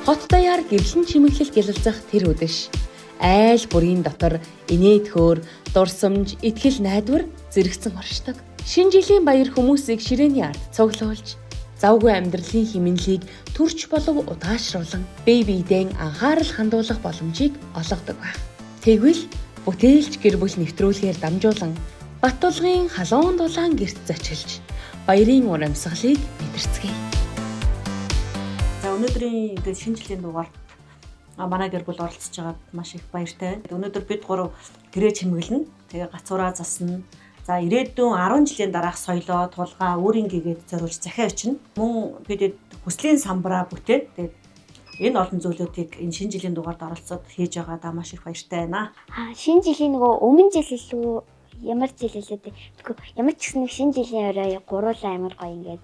Хот даяар гэрлэн чимэглэл гялалзах тэр үдэш. Айл бүрийн дотор инээдхөөр, дурсамж, итгэл найдвар зэрэгцэн оршдог. Шинэ жилийн баяр хүмүүсийг ширээний ард цуглуулж, завгүй амьдралын хэмнэлийг төрч болов удаашруулан, бие биедээ анхаарал хандуулах боломжийг олгодог байна. Тэгвэл бүтээлч гэр бүл нэвтрүүлгээр дамжуулан Баттулгын халуун дулаан гэрт зочилж, баярын ур амьсгалыг мэдэрцгээе. За өнөөдрийн ингээд шинэ жилийн дугаар манай гэр бүл оролцож байгаад маш их баяртай байна. Өнөөдөр бид гурав гэрээ чимэглэнэ. Тэгээ гацураа засна. За ирээдүйн 10 жилийн дараах соёлоо, тулгаа, өөрийн гэгээд зориулж захиа очино. Мөн бид хүслийн самбараа бүтээд тэгээд энэ олон зүйлүүдийг энэ шинэ жилийн дугаард оролцоод хийж байгаадаа маш их баяртай байна. Шинэ жилийн нөгөө өмнө жил илүү ямар жил хэлээ дээ. Тэгэхгүй ямар ч гэсэн нэг шинэ жилийн орой гуруулаа амар гоё ингээд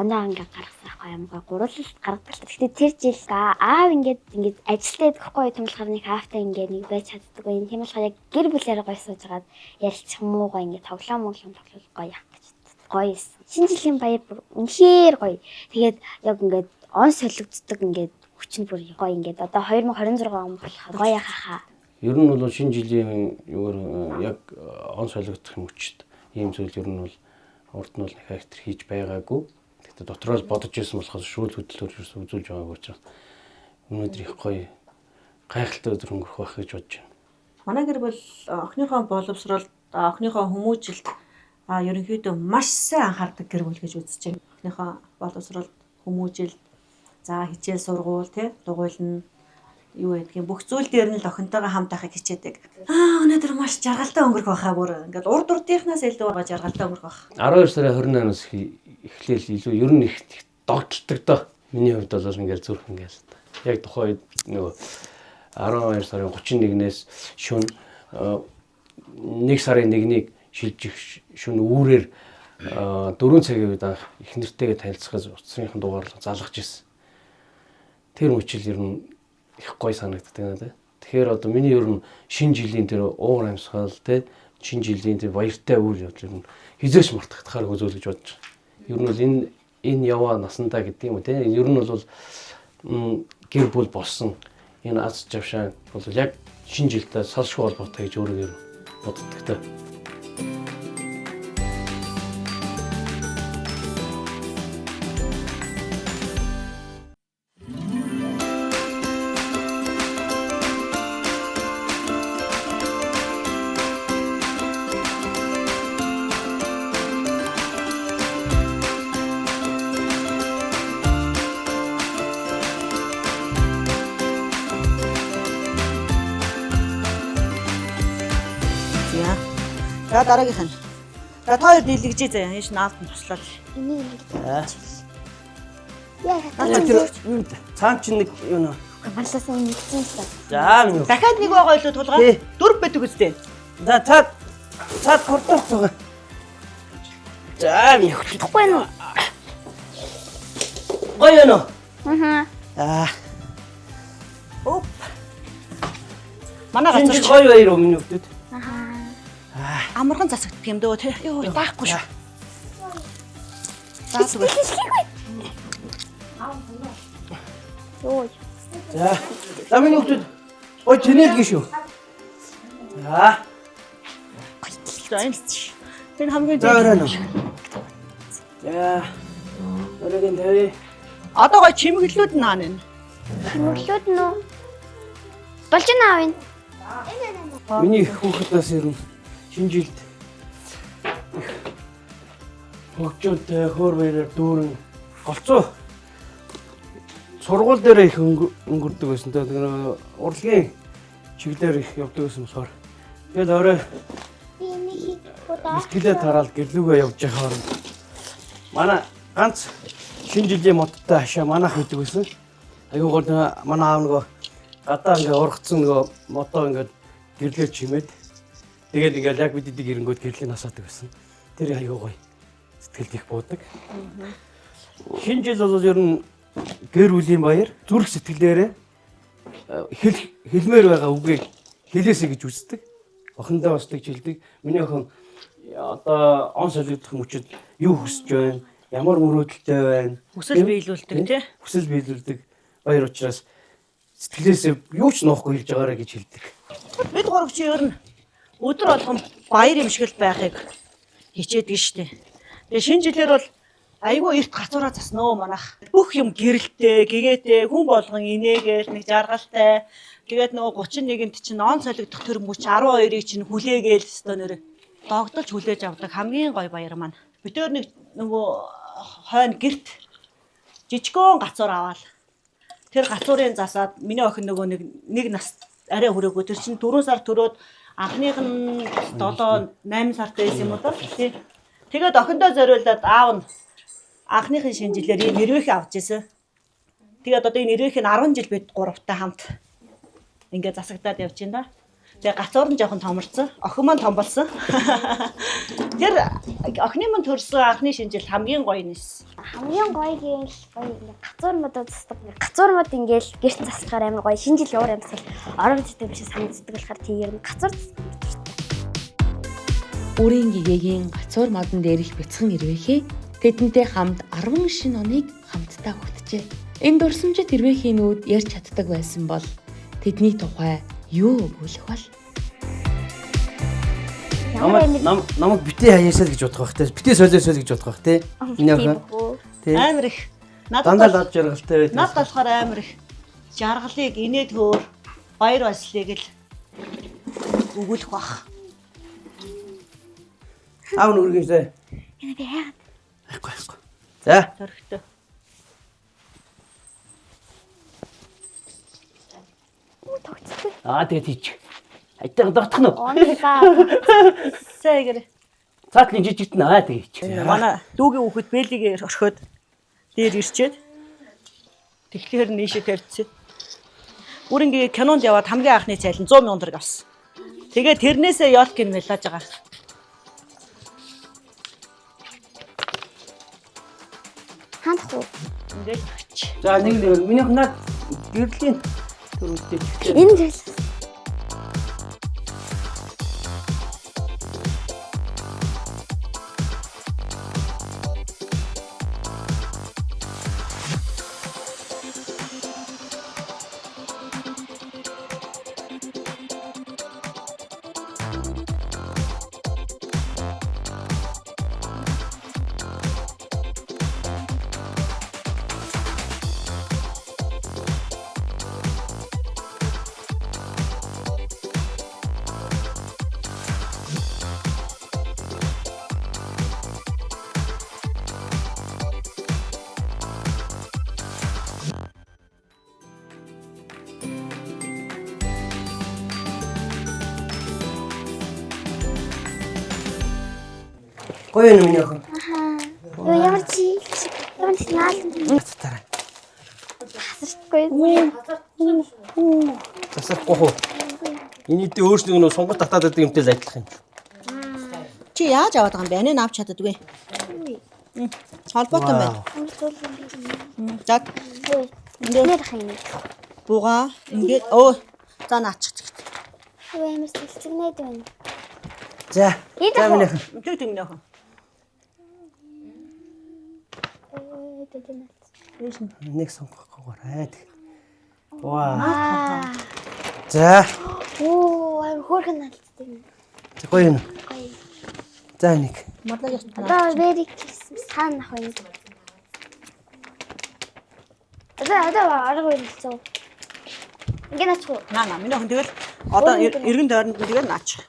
оноо ингээд гаргасан ахгүй юм гоё гуруулалт гаргадаг. Гэхдээ тэр жил аав ингээд ажилтаа идэхгүй томлохоор нэг аавтай ингээд нэг байж чаддаг. Энэ тийм болохоор яг гэр бүлээр гоё сууж хагаад ярилцах муу гоё ингээд тоглоом тоглох гоё явах гэж гоё. Шинэ жилийн баяр үнэхээр гоё. Тэгээд яг ингээд он солигддог ингээд хүчин бүр гоё ингээд одоо 2026 он болохоор гоё хахаа. Ер нь бол шинэ жилийн юугаар яг он солигдох мөчд ийм зүйл ер нь бол урд нь бол нэг актер хийж байгаагүй. Гэхдээ дотроо л бодож ирсэн болохоос шүүл хөдлөөр ерөөс үзүүлж байгаагүй учраас өнөөдөр их гоё гайхалтай өдөр өнгөрөх байх гэж бодож байна. Манай гэр бүл охиныхоо боловсролд, охиныхоо хүмүүжилд ерөнхийдөө маш сайн анхаардаг гэр бүл гэж үзэж байна. Охиныхоо боловсролд, хүмүүжилд, за хичээл сургууль, дугуйлна юу гэдгийг бүх зүйл дээр нь л охинтойгоо хамт байхыг хичээдэг. Өнөөдөр маш жаргалтай өнгөрөх байхаа бүр ингээд урд урдынхнаас илүү жаргалтай өнгөрөх байх. 12 сарын 28-наас эхлээл илүү ер нь их догддог доо. Миний хувьд бол ингээд зүрх ингээд яг тухайн үед нөгөө 12 сарын 31-ээс шөнө 1 сарын 1-ийг шилжих шөнө үүрээр 4 цагийн үед анх их нэртэйгээ танилцахаас утасныхан дугаарлал залгаж ирсэн. Тэр мөчл ер нь их гоё санагддаг надад. Тэгэхээр одоо миний ер нь шинэ жилийн тэр уур амьсгал те шинэ жилийн тэр баяртай үйл явдал ер нь хизээш мартагдахааргүй зүйл гэж бодож байна. Ер нь бол энэ яваа насандаа гэдэг юм уу те. Ер нь бол гэр бүл болсон энэ аз жаргал бол яг шинэ жилдээ салшгүй холбоотой гэж өөрөө боддог те. За дараагийнх нь. За та хоёр дийлэгжээ заяа. Яаш наалт нь туслаад. Энийг Юу цаан чи нэг юу нэ. Малласан нэгсэн юм байна. За минь. Дахиад нэг байгаа илүү тулгаа. 4 байдаг үстэй. За цаад кордон цугаа. За минь. Тэгэхгүй юу? Гоё нөө. Оп. Манай гацар Чиний гоё баяр өмнө өгдөд. амархан засагддаг юм дөө тий. Йоо даахгүй шүү. За зүгээр. Йоо. За минь өгдөд. Ой чиний гişүү. За. За энэ энэ хамгийн За орой. За. Оройн тавь. одоо гой чимэглэлүүд наа нэ. Чимэглэлүүд нөө. Болж наав энэ. Миний хүүхдээс ер нь шинэ жилд хөгжөөтэй хөр баяраар дүүрэн голцоо сургууль дээр их өнгөрдөг байсан. Тэгээд урлагийн чиглэлээр их явдаг байсан болохоор тэгээд орой бэлтгэлээ тараал гэрлүүгээ явж байхаар манай ганц шинэ жилийн моттой хашаа манайх хийдэг байсан. Аюу гол манай аав нөгөө гадаа ингээ ургацсан нөгөө мото ингээ гэрлээ чимээд тэгээд ингээл яг бид эдийг ирэнгүүт гэрлээ насаадаг байсан. Тэр аюу гоё сэтгэлд их буудаг. Шинэ жил бол ер нь гэр бүлийн баяр зүрх сэтгэлээрээ хэлмээр байгаа үгийг хэлээсэй гэж үздэг. Охиндоо бас тэгж хэлдэг. Миний охин одоо он солигдох мөчөд юу хүсэж байна? Ямар мөрөөдөлтэй байна? Хүсэл биелүүлдэг тий. Хүсэл биелүүлдэг. баяр учраас сэтгэлээсээ юу ч нуухгүй хэлж байгаарэ гэж хэлдэг. Бид гурав чи ер нь өдөр болгон баяр имшгэл байхыг хичээдэг штеп. Тэгээ шинэ жилээр бол айгүй эрт гацуураа заснаа манайх. Бүх юм гэрэлтэй, гэгээтэй, хүн болгон инээгээл нэг жаргалтай. Тэгээд нөгөө 31-нд чинь он солигдох төр мөч 12-ыг чинь хүлээгээл өстө нэрэ догдолж хүлээж авдаг хамгийн гоё баяр маань. Бид нэг нөгөө хойно гэрт жижигхэн гацуур аваад тэр гацуурын засаад миний охин нөгөө нэг нас арай хүрээгүй тэр чинь 4 сар төрөөд анхных нь 7-8 сартай байсан юм уу тий. Тэгээд охиндоо зориулаад аав нь анхныхын шинжилээр нэрвэх авч ирсэн. Тэгээд одоо энэ нэрвэх нь 10 жил бид гуравтай хамт ингээд засагдаад явж байна. Тэгээ гацуур нь жоохон томорцсон. Охин маань том болсон. Тэр охины маань төрсөн анхны шинжил хамгийн гоё нэс. Хамгийн гоё гээл гоё ингээ гацуурмуудад засдаг. Гацуурмууд ингээл гэрт засахаар амар гоё шинжил уур амьсгал орон зүйтэй биш санагддаг болохоор тийэр нь гацуур Үрийн гэгээгийн гацуур модон дээрх бяцхан ирвэхээ тэдэнтэй хамт 10 шинэ оныг хамтдаа хүртжээ. Энэ дурсамжит ирвэхийн нүүд ярьж чаддаг байсан бол тэдний тухай юу өгүүлэх бол? Намайг битээ хаяасаа гэж бодох байх те. Битээ солиосоо гэж бодох байх те. Энэ охин. Амар их. Дандаа лад жаргалтай байдаг. Над болохоор амар их жаргалыг инээд хөөр баяр баясгалыг л өгүүлэх бах. Аав нүргэнсэй. энэ би яагаад Хайхгүй. За. Зөрөгтэй. тогтчихгүй. Тэгээд тийч. Айтайхан догтох нь. Онлаа. Сээгэр. Цаатлын жижигт нь тийч. Манай дүүгийн хүүхэд бэлигээр орхиод дээр ирчээд тэгэхээр нийшээ тавьчихсан. Бүрингээ кинонд яваад хамгийн анхны цайлан 100 сая төгрөг авсан. Тэгээд тэрнээсээ ёлкин мэлаж байгаа. Хандах уу? Ингээд өгч. За нэг минийх над гэрлийн төрөлтэй. Энэ жил Гоё юм минийх. Юу ямар чи наал Цатараа. хасахгүй. Засахгүй хуу. Энийдээ өөрснөө нөө сунгат татаад байдаг юмтай л адилах юм. Чи яаж аваад байгаа юм бэ? Анаа авч чаддаггүй. Холбоотой байна. За Нэр хайн. буга ингээд оо за наачих. Юу ямар сэлцэгнээд байна. За. За минийх. Тэг тийм нөхөн. Нэг сонгохгүйгээр айд. Ваа. За. Оо, амар хөөрхөн наалцдаг. За гоё юм. Гоё. За нэг. Модлог Одоо very Christmas хаана ах вэ? Одоо арга үйлцүү. Ингээ наачгүй. наа миний охин тэгэл одоо эргэн тойронд нь тэгэл наачих.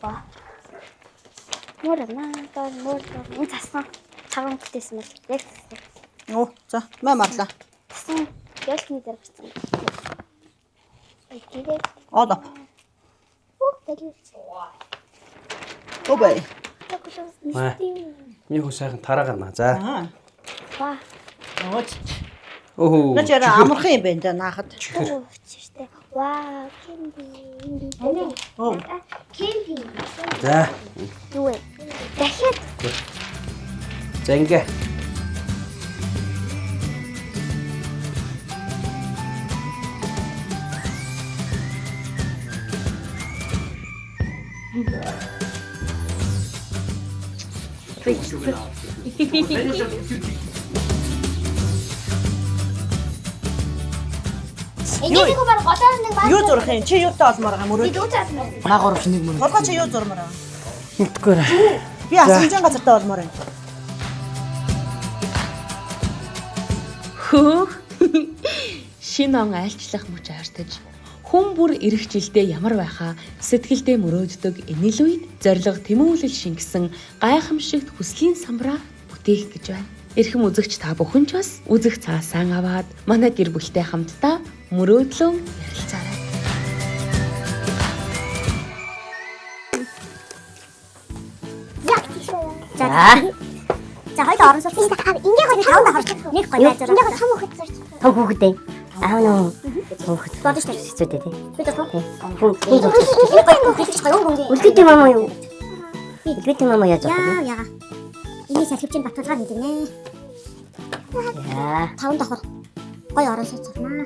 Ба. Мөрнаа, энэ цасан цагаан бүтээсэн мэл. Яг цасан. Оо за марлаа. Цасан ялхны дээр гарсан. Ой, тэгээд Одоо. тэгэл. Обэй. Миний хөө сайхан тараагарна. За. Ба. Нөөц. Өөхөө. Наач яра амархан юм байна да наахад. Чиштэй. Вау, кэнди. Оо. Кэнди. За. Юу вэ? Дахиад За ингээ. Ингээд нэг баг голоор нэг баг. Юу зурх юм? Чи юутай олмоор байгаа мөрөө? Би дүүцээс мөр. Наагуурч нэг мөрөө. Толгой чи юу зурмаар байгаа? Мэдгүй. Би асамжийн газартаа олмоор байна. Хөөх. Шинэ он айлчлах мөч ойртож хүн бүр ирэх жилдээ ямар байхаа сэтгэлдээ мөрөөддөг энэ л үед зориг тэмүүлэл шингэсэн гайхамшигт хүслийн самбараа бүтээх гэж байна. Эрхэм үзэгч та бүхэн ч бас үзэх цаасаа аваад манай гэр бүлтэй хамтдаа мөрөөдлөн ярилцаарай. За хоёул орон сууц. Ингээ гоё таван давхар. Нэг гоё байзаар. Ингээ том хөхөд зарч. Том хөхөд ээ. Аа нөө. Хөхөд. Бодож тань хэцүүтэй тий. Бид тоо. Үлгэт юм аа юу? Үлгэт юм аа яаж яах вэ? Яа. Эний салхивчийн баталгаар нэгнэ. Яа. Таван давхар. Гоё орон сууц авнаа.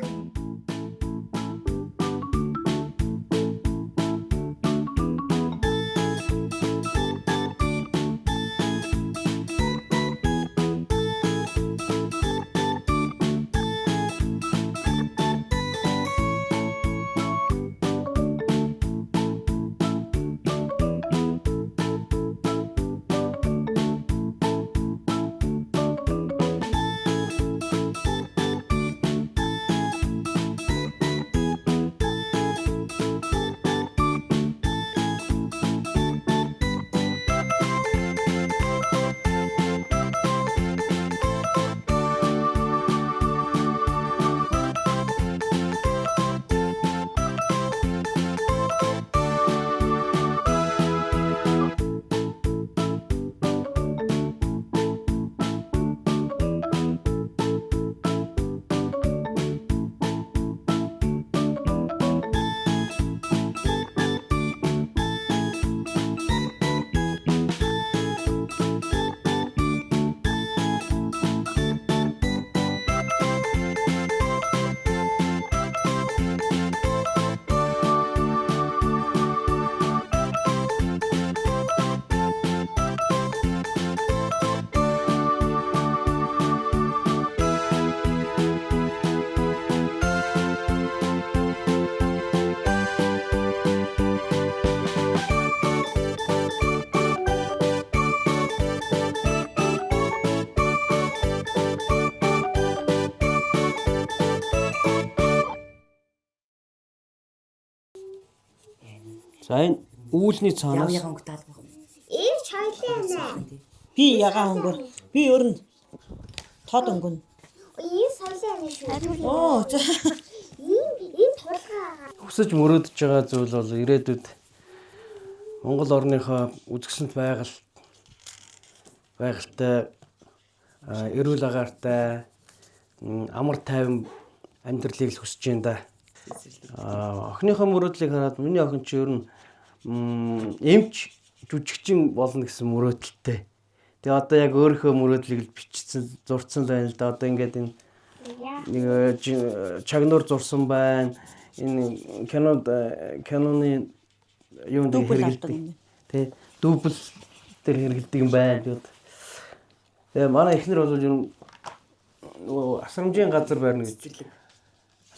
За энэ үүлний цаанаас Ийм шойлоо нэ. Би ягаан өнгөр. Би ер нь тод өнгөн. Ийм соёлоо нэ шүү. Оо Ийм тулгаа. Хүсэж мөрөөдөж байгаа зүйл бол ирээдүйд Монгол орныхоо үзэсгэлэнт байгальтай эрүүл агаартай амар тайван амьдралыг л хүсэж байна да. Охиныхоо мөрөөдлийг хараад миний охин чи ер нь эмч жүжигчин болно гэсэн мөрөөдөлтэй. Тэгээ одоо яг өөрийнхөө мөрөөдлийг л бичсэн, зурцсан л байна л да. Одоо ингээд энэ нэг чагнуур зурсан байна. Энэ киноны юунд хэрэгэлдэг. Тэ дубль дээр хэрэгэлдэг юм байна. Тэгээ манай эхнэр бол ер нь нөгөө асрамжийн газар барьна гэж.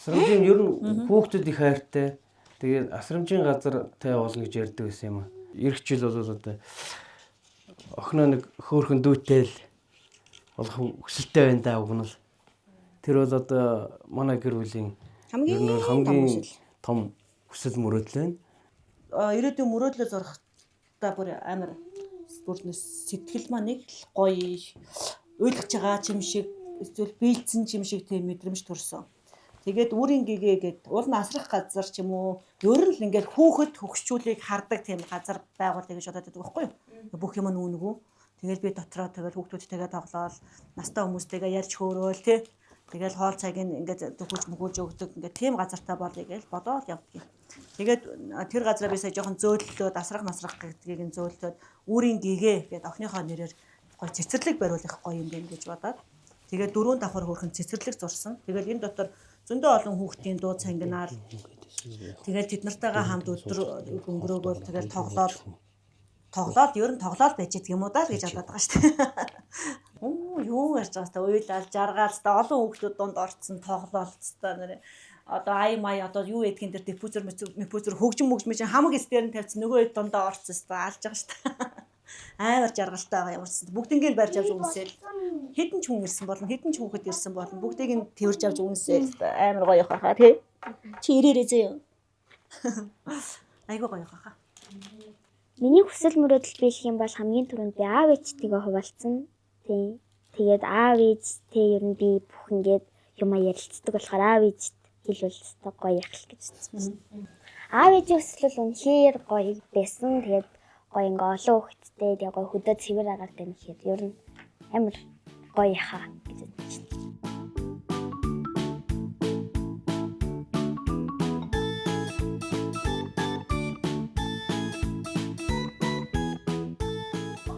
Асрамжийн ер нь хүүхдүүд их хайртай. Тэгээд асрамжийн газар тай болно гэж ярьдаг байсан юм аа. Ирэх жил бол одоо охиноо нэг хөөхөн дүүтэй л болох хүсэлтэй байна да уг нь л. Тэр бол одоо манай гэр бүлийн хамгийн том хүсэл мөрөөдөл байна. Ирээдүйн мөрөөдлөө зорихтаа бүр амар сэтгэл маань нэг л гоё ойлгож байгаа юм шиг эсвэл биелсэн юм шиг тийм мэдрэмж төрсөн. Тэгээд үүрийн гэгээ гээд уул нь асрах газар ч юм уу ер нь л ингээд хүүхэд хөгшчүүлийг хардаг тийм газар байгуулъя гэж бодоод байдаг байхгүй юу? Бүх юм нүнэгүү. Тэгээд би дотроо тэгээд хүүхдүүдтэйгээ тоглоол, настай хүмүүстэйгээ ярьж хөөрөөл тий. Тэгээд хоол цайг ингээд хөгж өгдөг ингээд тийм газартай болъё гэж бодоод явдаг юм. Тэгээд тэр газараа би сая жоохон зөөлөлтөд асрах гэдгийг нь зөөлтөд үүрийн гэгээ гээд охиныхоо нэрээр гоё цэцэрлэг бариулах гоё юм байна гэж бодоод тэгээд 4 давхар хөрхөн цэцэрлэг зурсан. Тэгээд энэ дотор зөндөө олон хүүхдийн дуу цангинаар тэгээд тэд нартайгаа хамт өдөр өнгөрөөгөө тэгээд тоглоод ер нь тоглоод байж байгаа юм уу даа гэж бодоод байгаа шүү дээ. Юу ярьж байгаа та уйлал жаргаал та олон хүүхдүүд дунд орцсон тоглоол та нэр одоо ай май одоо юу ядгийн дээр диффузер хөгжим хамаг эсдэр нь тавьчихсан нөгөө хэд дундаа орцсон өстой алж байгаа шүү дээ. Амар жаргалтай байгаа ямар ч бүгднийг нь барьж авч үнсээл хэдэн ч хүн ирсэн болно хэдэн ч хүүхэд ирсэн болно бүгдийг нь тэрж авч үнсээл амар гоё хаа тий чи ирээрээ зөө айгуу гоё хаа. Миний хүсэл мөрөөдөл биелэх юм бол хамгийн түрүүнд би аав ээжтэйгээ хуваалцсан. Тий. Тэгээд аав ээжтэй ер нь би бүх ингээд юмаа ярилцдаг болохоор аав ээжт хэлвэл өстой гоё их л гэж үзсэн. Аав ээжийн хүсэл бол үнэхээр гоё байсан. Тэгээд гоё ингээ олон хүүхэдтэй тэгээ гоё хөдөө цэвэр агаад байна гэхэд ер нь амар гоё хаа гэж бодчих.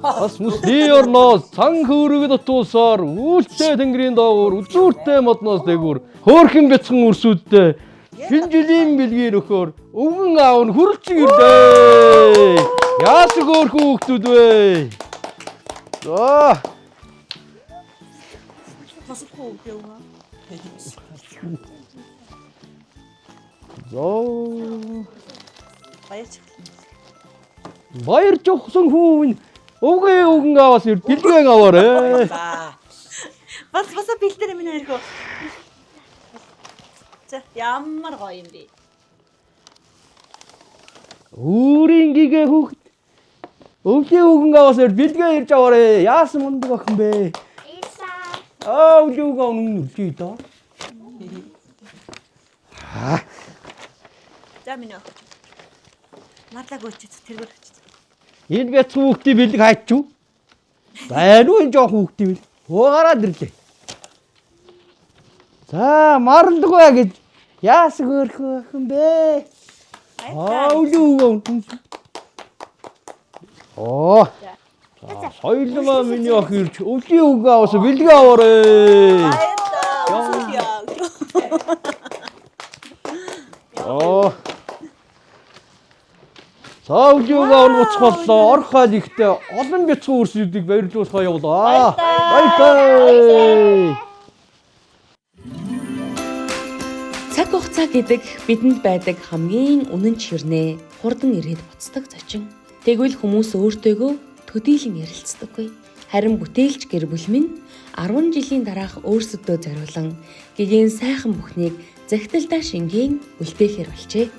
Бас мөсний орноос сан хөөрөг дотуусаар үүлтэй тэнгэрийн доогуур үзүүртэй модноос дээгүүр хөөрхөн бяцхан үрсүүдтэй шинэ жилийн бэлгээр өгөхөөр өвгөн аав нь хүрэлцэн ирлээ. Яасаг хөөрхөн хүүхдүүд вэ? За. Тасахгүй юу? Зоо. Баярч. Баяр жохсон хүн өвгөн аваас бэлгэн аваарэ. Бас бэлдэр минь хэрэг. За ямар гоё юм бэ? Өөрийн гигэ хүүхд өвгөн аваас бэлгэн ирж аваарэ. Яасан мундаг охин бэ? Өвгөн үнэн үлээ доо. За минь. Надлаг өчөж тэргэр өчөж. Энэ бяц хүүхдийн бэлэг хайчуу. Байна уу энэ жоох хүүхдийн бэлэг. Хуугараад ирлээ. За марандгүй гэж яасаг өөрхөн охин бэ? Өвлөө. Оо. Соёлмаа миний ох ирж өвлийн өвгөө аваас бэлэг аваарэ. Оо. Саавжиг авал буцах боллоо. Орхоод ихтэй олон бяцхан үрсүүдийг баярлуулахаа явуулаа. Баярлалаа. Цаг хугацаа гэдэг бидэнд байдаг хамгийн үнэн чирнэ хурдан ирээд буцдаг зочин. Тэгвэл хүмүүс өөртөөгөө төдийлөн ярилцдаггүй. Харин бүтээлч гэр бүл минь 10 жилийн дараах өөрсөдөө зориулан гэгээн сайхан бүхнийг захидалдаа шингээн үлдээхээр болжээ.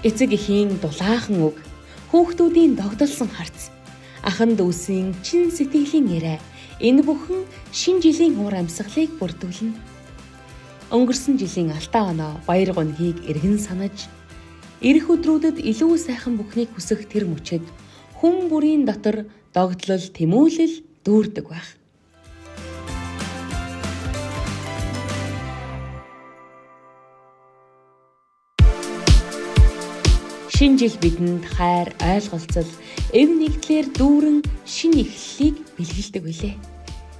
Эцэг эхийн дулаахан үг, хүүхдүүдийн догдолсон харц, ахан дүүсийн чин сэтгэлийн яриа энэ бүхэн шинэ жилийн уур амьсгалыг бүрдүүлнэ. Өнгөрсөн жилийн алтаа оноо баяр гонгийг эргэн санаж, ирэх өдрүүдэд илүү сайхан бүхнийг хүсэх тэр мөчөд хүн бүрийн дотор догдлол тэмүүлэл дүүрдэг байх. Шинэ жил бидэнд хайр, ойлголцол, эв нэгдлэр дүүрэн шинэ эхлэлийг бэлгэлдэг билээ.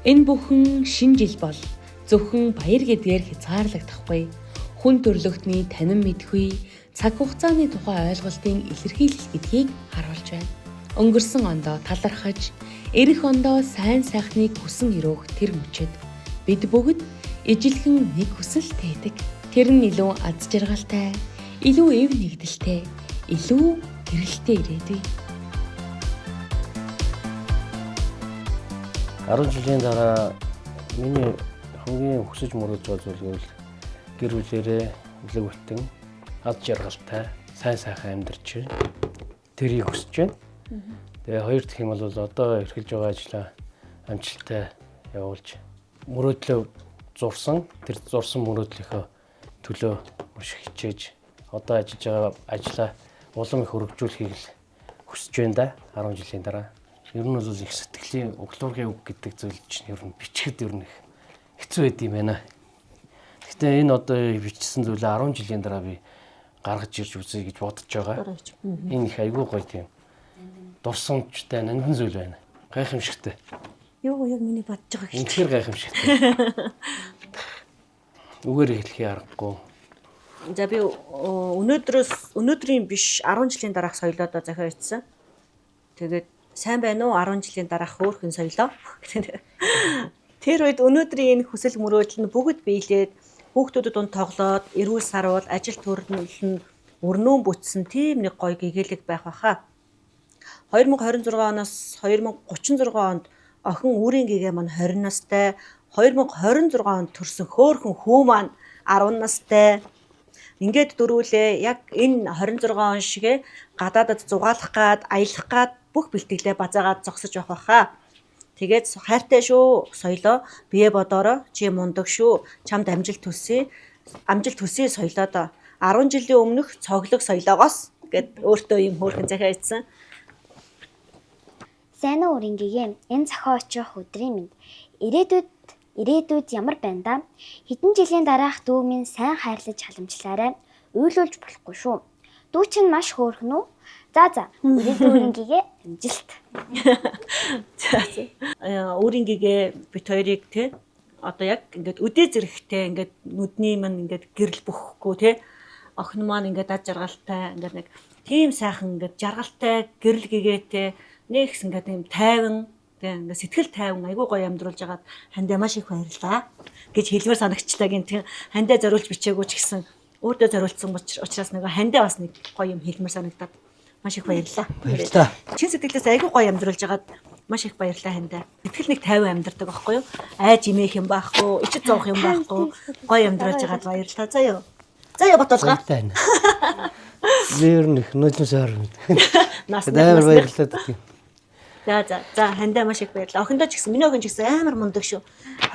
Энэ бүхэн шинэ жил бол зөвхөн баяр гэдгээр хязгаарлагдахгүй. Хүн төрлөختний танин мэдгүй, цаг хугацааны тухай ойлголтын илэрхийлэл гэдгийг харуулж байна. Өнгөрсөн ондоо талархаж, эх ондоо сайн сайхныг хүсэн өрөөх тэр мөчөд бид бүгд ижилхэн нэг хүсэл тээдэг. Тэр нь илүү аз жаргалтай, илүү эв нэгдэлтэй, илүү гэрэлтэй ирээдүй. 10 жилийн дараа миний хамгийн хүсэж мөрөөж байгаа зүйл нь гэр бүлэрээ илүү бүтэн, аз жаргалтай, сайн сайхан амьдарч тэрийг хүсэж байна. Тэгээ хоёр дахь юм бол одоо эрхэлж байгаа ажлаа амжилттай явуулж мөрөөдлөө зурсан, тэр зурсан мөрөөдлийнхөө төлөө маш их хичээж одоо ажиллаж байгаа ажлаа улам их хөрвжүүлэхийг л хүсэж байна да 10 жилийн дараа. Ер нь бол их сэтгэлийн углуургийн үг гэдэг зүйл чинь ер нь бичгэд ер нь их хэцүү байд юм байна. Гэхдээ энэ одоо бичсэн зүйлээ 10 жилийн дараа би гаргаж ирж үзье гэж бодож байгаа. Энэ их айгүй гоё тийм дурсамжтай нандин зүйл байна. Гайхамшигтай. Юу яг миний бодож байгаа гэж. Үнэхээр гайхамшигтай. Үгээр хэлхий аргагүй. За би өнөөдрийн биш 10 жилийн дараах соёлоодоо захиа ицсэн. Тэгээд сайн байна уу 10 жилийн дараах хөөрхөн соёлоо. Тэр үед өнөөдрийн энэ хүсэл мөрөөдөл нь бүгд биелээд хүүхдүүдэд дунд тоглоод эрүүл сарвал ажил төрөл нь өрнөөн бүтсэн тийм нэг гоё гэгээлэг байх байхаа. 2026 оноос 2036 онд охин үүрийн гэгээ маань 20 настай, 2026 онд төрсөн хөөрхөн хүү маань 10 настай. Ингээд дөрүүлээ яг энэ 26 он шигэ гадаадад зугаалах гад, аялах гад бүх бэлтгэлээ базаагаад зогсож явах байхаа. Тэгээд хайртай шүү соёлоо бие бодороо чи мундаг шүү. Чамд амжилт төсөө соёлоо 10 жилийн өмнөх цоглог соёлоогоос гэд өөртөө юм хөөрхөн захиа ицсэн. Сайн уу үрингийн энэ зохио очих өдрийн минь ирээдүйд ямар байна да? Хэдэн жилийн дараах дүү минь сайн хайрлаж халамжлаарай. Уйлуулж болохгүй шүү. Дүү чинь маш хөөрхөн үү? За үрингийн амжилт. Үрингийн бит хоёрыг те одоо яг ингээд үдээ зэрэгтэй ингээд нүдний мань ингээд гэрэл бүхэхгүй те охин маань ингээд аж жаргалтай ингээд нэг тийм сайхан ингээд жаргалтай гэрэл гэгээтэй нэгс ингээд юм тайван тийм ингээд сэтгэл тайван айгуу гоё амьдруулж агаад хандаа маш их баярлаа гэж хэлмээр санагчлаа гин хандаа зориулж бичээгүй ч гэсэн өөртөө зориулсан учраас нэг хандаа бас нэг гоё юм хэлмээр санагдаад маш их баярлаа. Баярлалаа. Чин сэтгэлээс айгуу гоё амьдруулж агаад маш их баярлаа хандаа. Сэтгэл нэг тайван амьдрдаг байхгүй юу? Айж имээх юм байхгүй, ичид зовох юм байхгүй. Гоё амьдруулж агаад баярлалаа. Заяа ботолгаа. Би ер нь их нулимсаар мэд. Нас Амар баярлалаа гэдэг. За хандаа маш их баярлалаа. Охиндоо ч гэсэн миний охин ч гэсэн амар мундаг шүү.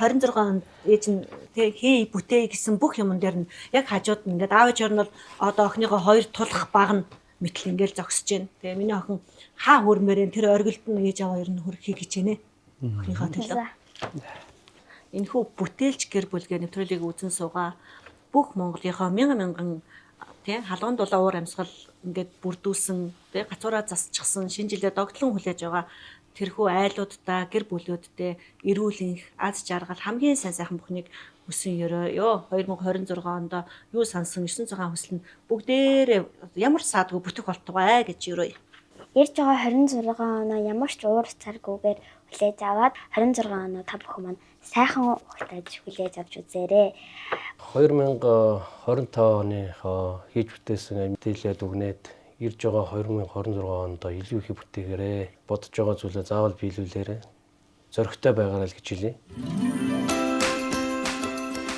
26 онд ээж нь тэг хий бүтээ гэсэн бүх юм дээр нь яг хажууд нь ингээд аав ээж нь бол одоо охиныгоо хоёр тулах баг нь мэтэл ингээл зогсож байна. Тэгээ миний охин хаа хөрмээрэн тэр оргилд нь ээж аваа ер нь хөрөхийг хичээнэ. Охиныхоо төлөө. Энэхүү бүтээлч гэр бүлгээ нэвтрүүлгийг үзэн суугаа. Бүх Монголынхоо мянган тий халуун дулаа уур амьсгал ингээд бүрдүүлсэн тий гацуураа засчихсан шинэ жилээр догтлон хүлээж байгаа тэрхүү айлуудтай гэр бүлүүдтэй эрүүл энх аз жаргал хамгийн сайн сайхан бүхнийг өсөн ёо 2026 онд юу сансан 9 цагаан хүсэл нь бүгдээрээ ямар саадгүй бүтэх болтугай гэж юруу. Ирж байгаа 26 оноо ямар ч уур царгүйгээр хүлээж аваад 26 оноо та бүхэн маань сайхан ухтаж хүлээж авч үзээрэй. 2025 оныхоо хийж бүтээсэн мэдээлэлд үгнээд ирж байгаа 2026 онд илүү их бүтээгээрэй. Бодож байгаа зүйлээ заавал биелүүлээрэй. Зоригтой байгаарай л гэж хэлье.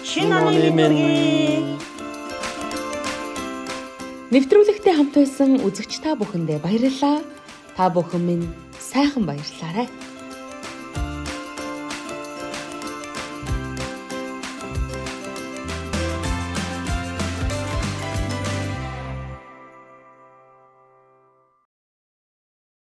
Шинэ оны мэндийг Нэвтрүүлэгтээ хамт байсан үзэгч та бүхэндээ баярлалаа. Та бүхэн минь сайхан баярлаарай.